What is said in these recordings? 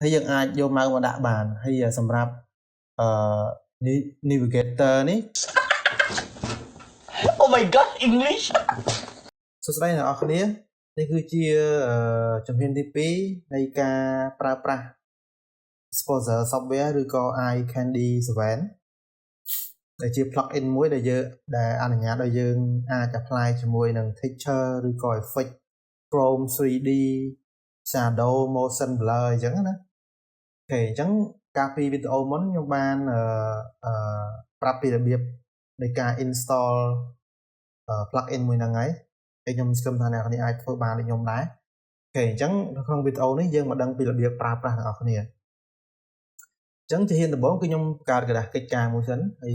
ហើយយើងអាចយកមកដាក់បានហើយសម្រាប់navigator នេះ Oh my god English សួស្តីអ្នកនរគ្នានេះគឺជាជំហានទី2នៃការប្រើប្រាស់ Exposure software ឬក៏ iCandy 7ដែលជា plugin មួយដែលអនុញ្ញាតឲ្យយើងអាច apply ជាមួយនឹង texture ឬក៏ effect Chrome 3D Shadow Motion Blur អញ្ចឹងណាអូខេអញ្ចឹងកាលពីវីដេអូមុនខ្ញុំបានប្រាប់ពីរបៀបនៃការ install plugin មួយហ្នឹងហើយខ្ញុំស្គមថាអ្នកនរគ្នាអាចធ្វើបានដូចខ្ញុំដែរអូខេអញ្ចឹងនៅក្នុងវីដេអូនេះយើងមកដឹងពីរបៀបប្រើប្រាស់អ្នកនរគ្នាអញ្ចឹងជាហ៊ានដំបូងគឺខ្ញុំបង្កើតกระดาษកិច្ចការមួយសិនហើយ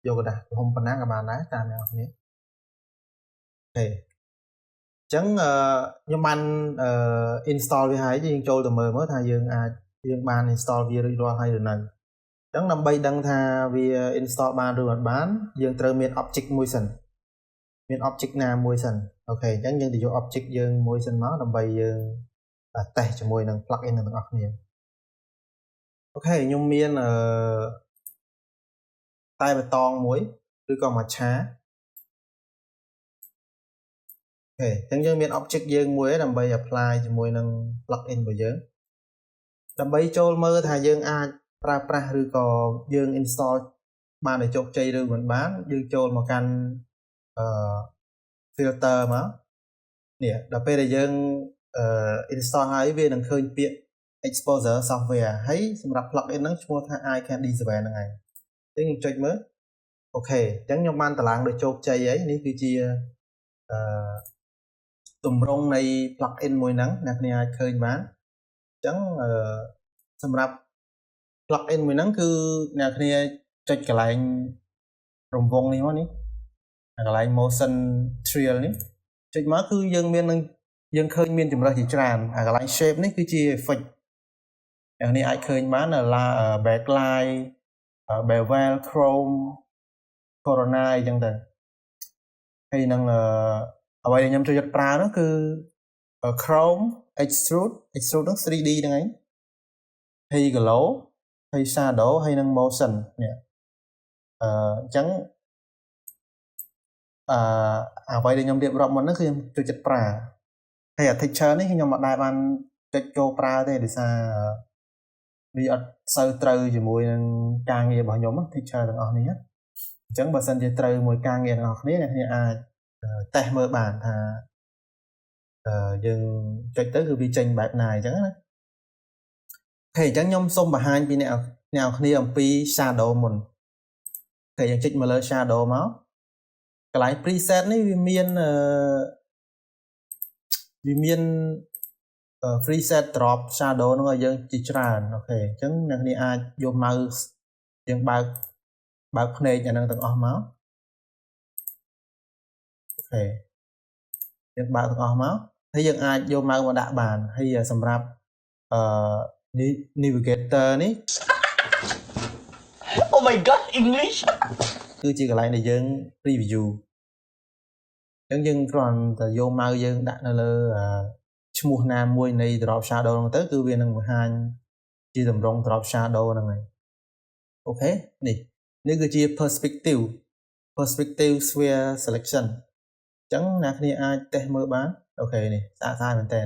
យកกระดาษទំហំប៉ុណ្ណាក៏បានដែរតាមអ្នកនរគ្នាអូខេអញ្ចឹងខ្ញុំបានinstall វាហើយយើងចូលទៅមើលថាយើងបាន install វារួចរាល់ហើយឬនៅអញ្ចឹងដើម្បីដឹងថាវា install បានឬមិនបានយើងត្រូវមាន object មួយសិនមាន object ណាមួយសិនអូខេអញ្ចឹងយើងទៅយក object យើងមួយសិនមកដើម្បីយើង test ជាមួយនឹង plugin ទាំងអស់គ្នាអូខេខ្ញុំមានតែបតងមួយឬក៏មួយឆាអូខេអញ្ចឹងយើងមាន object យើងមួយដើម្បី apply ជាមួយនឹង plugin របស់យើងដើម្បីចូលមើលថាយើងអាចប្រើប្រាស់ឬក៏យើង install បានឲ្យជោគជ័យឬមិនបានយើងចូលមកកាន់filter មកនេះដល់ពេលដែលយើង install ហើយវានឹងឃើញពាក្យ exposure software ហើយសម្រាប់ plugin ហ្នឹងឈ្មោះថា iCandy 7ហ្នឹងហើយអញ្ចឹងខ្ញុំចុចមើលអូខេអញ្ចឹងខ្ញុំបានតម្លើងដោយជោគជ័យហើយនេះគឺជាទម្រង់នៃ plugin មួយហ្នឹងអ្នកគ្នាអាចឃើញបានអញ្ចឹងសម្រាប់ plugin មួយហ្នឹងគឺអ្នកគ្នាចុចកន្លែងរង្វង់នេះមកនេះកន្លែង motion trail នេះចុចមកគឺយើងឃើញមានចម្រើសជាច្រើនកន្លែង shape នេះគឺជា effect អ្នកនេះអាចឃើញបាន backlight bevel chrome corona អញ្ចឹងទៅហើយនឹងអ្វីដែលខ្ញុំចូលចិត្តប្រើនោះគឺ chrome extrude ហ្នឹង 3D ហ្នឹងឯងហើយ glow ហើយ shadow ហើយនឹង motion នេះអញ្ចឹងអ្វីដែលខ្ញុំរៀបរាប់មុនហ្នឹងគឺខ្ញុំចូលចិត្តប្រើហើយ texture នេះខ្ញុំអត់ដែលបានចុចចូលប្រើទេដោយសារវាអត់សូវត្រូវជាមួយនឹងការងាររបស់ខ្ញុំ texture ទាំងអស់នេះអញ្ចឹងបើសិនជាត្រូវមួយការងាររបស់គ្នាអ្នកគ្នាអាចតេស្តមើលបានថាយើងចុចទៅគឺវាចេញបែបណាអញ្ចឹងណាអូខេអញ្ចឹងខ្ញុំសូមបង្ហាញពីអ្នកគ្នាអំពី shadow មុនអូខេយើងចុចមកលើ shadow មកកន្លែង preset នេះវាមាន preset drop shadow ហ្នឹងឲ្យយើងជាច្រើនអូខេអញ្ចឹងអ្នកគ្នាអាចយក mouse យើងបើកភ្នែកអាហ្នឹងទាំងអស់មកអូខេយើងបើកទាំងអស់មកហើយយើងអាចយក mouse មកដាក់បានហើយសម្រាប់navigator នេះ Oh my god English គឺជាកន្លែងដែលយើង preview អញ្ចឹងយើងគ្រាន់តែយក mouse យើងដាក់នៅលើឈ្មោះណាមួយនៃ drop shadow ហ្នឹងទៅគឺវានឹងបង្ហាញជាទម្រង់ drop shadow ហ្នឹងហើយអូខេនេះគឺជា perspective sphere selection អញ្ចឹងអ្នកគ្នាអាចតេស្តមើលបានអូខេនេះស្អាតមែនតើ